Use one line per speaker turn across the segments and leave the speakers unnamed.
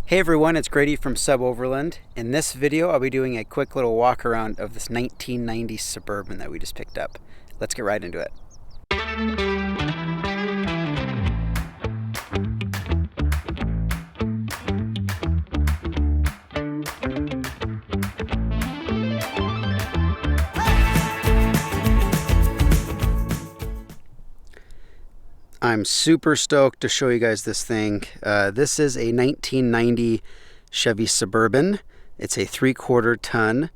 Hey everyone, it's Grady from SUBOVERLAND. In this video, I'll be doing a quick little walk around of this 1990 Suburban that we just picked up. Let's get right into it. I'm super stoked to show you guys this thing. This is a 1990 Chevy Suburban. It's a 3/4 ton,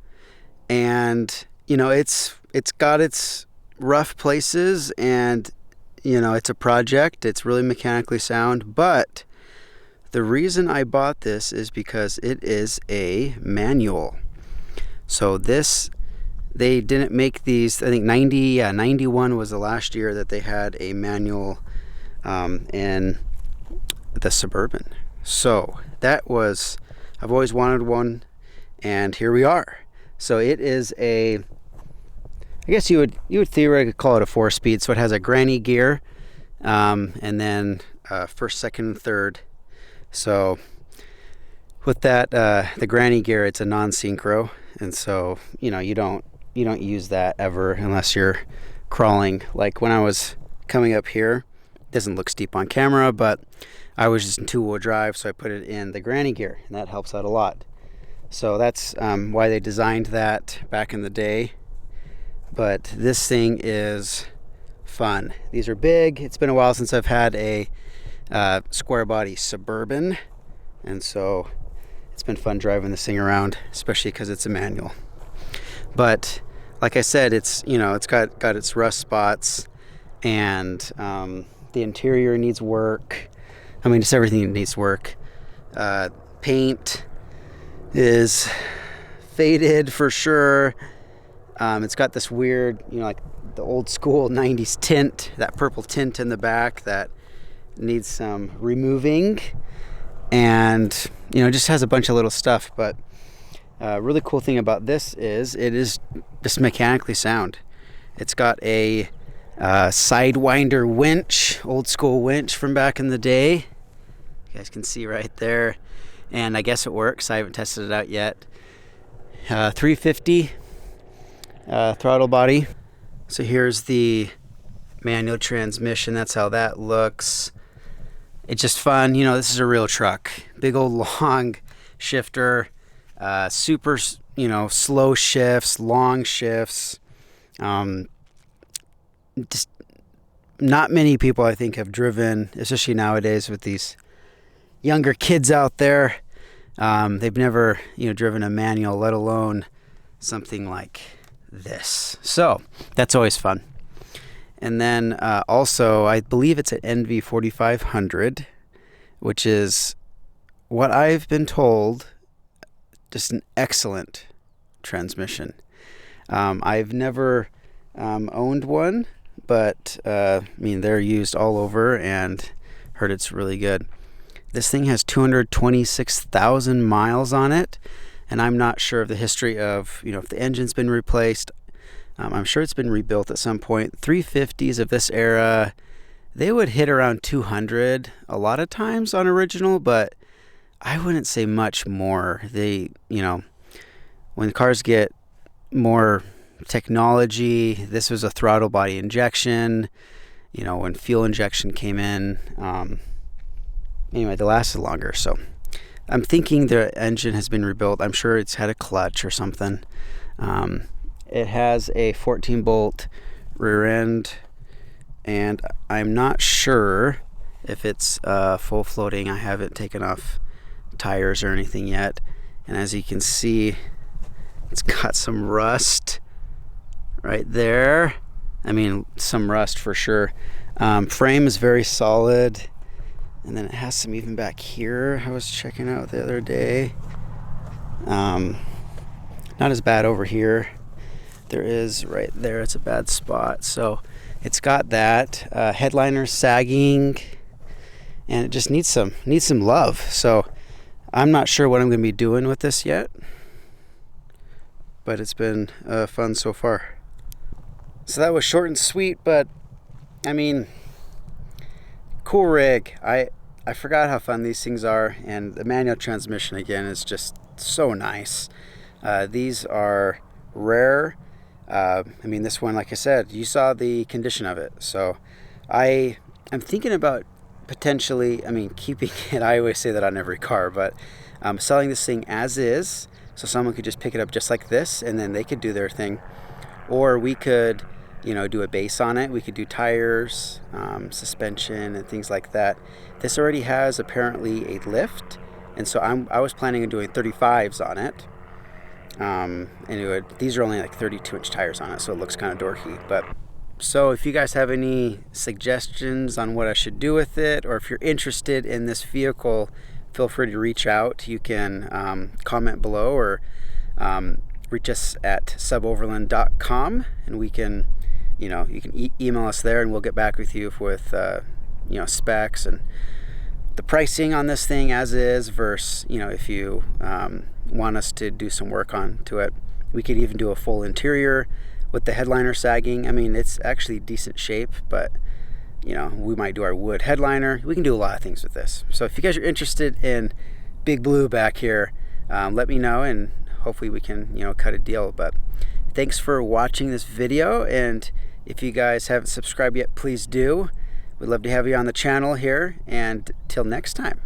and you know it's got its rough places, and you know it's a project. It's really mechanically sound, but the reason I bought this is because it is a manual. So this, they didn't make these. I think 91 was the last year that they had a manual in the Suburban. So that was, I've always wanted one, and here we are. So it is a, I guess you would theoretically call it a 4-speed. So it has a granny gear, and then first, second, and third. So with that, the granny gear, it's a non-synchro, and so you know you don't use that ever unless you're crawling. Like when I was coming up here, doesn't look steep on camera, but I was just in 2-wheel drive, so I put it in the granny gear, and that helps out a lot. So that's why they designed that back in the day. But this thing is fun. These are big. It's been a while since I've had a square body Suburban, and so it's been fun driving this thing around, especially because it's a manual. But like I said, it's, you know, it's got its rust spots, and the interior needs work. I mean, just everything needs work. Paint is faded for sure. It's got this weird, you know, like the old school 90s tint, that purple tint in the back that needs some removing. And, you know, it just has a bunch of little stuff. But really cool thing about this is it is just mechanically sound. It's got a sidewinder winch, old school winch from back in the day. You guys can see right there, and I guess it works. I haven't tested it out yet. 350 throttle body. So here's the manual transmission. That's how that looks. It's just fun. You know, this is a real truck. Big old long shifter, super, you know, slow shifts, long shifts. Just not many people, I think, have driven, especially nowadays with these younger kids out there. They've never, you know, driven a manual, let alone something like this. So that's always fun. And then also, I believe it's an NV 4500, which is what I've been told, just an excellent transmission. I've never owned one, but I mean, they're used all over, and heard it's really good. This thing has 226,000 miles on it, and I'm not sure of the history of, you know, if the engine's been replaced. I'm sure it's been rebuilt at some point. 350s of this era, they would hit around 200 a lot of times on original, but I wouldn't say much more. They, you know, when cars get more technology, this was a throttle body injection, you know, when fuel injection came in. Anyway, they lasted longer, so I'm thinking the engine has been rebuilt. I'm sure it's had a clutch or something. It has a 14-bolt rear end, and I'm not sure if it's full floating. I haven't taken off tires or anything yet, and as you can see, it's got some rust right there. I mean, some rust for sure. Frame is very solid, and then it has some even back here. I was checking out the other day. Not as bad over here. There is right there. It's a bad spot. So it's got that. Headliner sagging, and it just needs some love. So I'm not sure what I'm going to be doing with this yet, but it's been fun so far. So that was short and sweet, but I mean, cool rig. I I forgot how fun these things are, and the manual transmission again is just so nice. These are rare. I mean, this one, like I said, you saw the condition of it. So I'm thinking about potentially, I mean, keeping it. I always say that on every car, but selling this thing as is, so someone could just pick it up just like this, and then they could do their thing. Or we could, you know, do a base on it. We could do tires, suspension, and things like that. This already has apparently a lift, and so I was planning on doing 35s on it. These are only like 32-inch tires on it, so it looks kind of dorky. But so if you guys have any suggestions on what I should do with it, or if you're interested in this vehicle, feel free to reach out. You can comment below, or reach us at suboverland.com, and we can, you know, you can email us there, and we'll get back with you with you know, specs and the pricing on this thing as is, versus, you know, if you want us to do some work onto it. We could even do a full interior with the headliner sagging. I mean, it's actually decent shape, but you know, we might do our wood headliner. We can do a lot of things with this. So if you guys are interested in Big Blue back here, let me know, and hopefully we can, you know, cut a deal. But thanks for watching this video, and if you guys haven't subscribed yet, please do. We'd love to have you on the channel here, and till next time.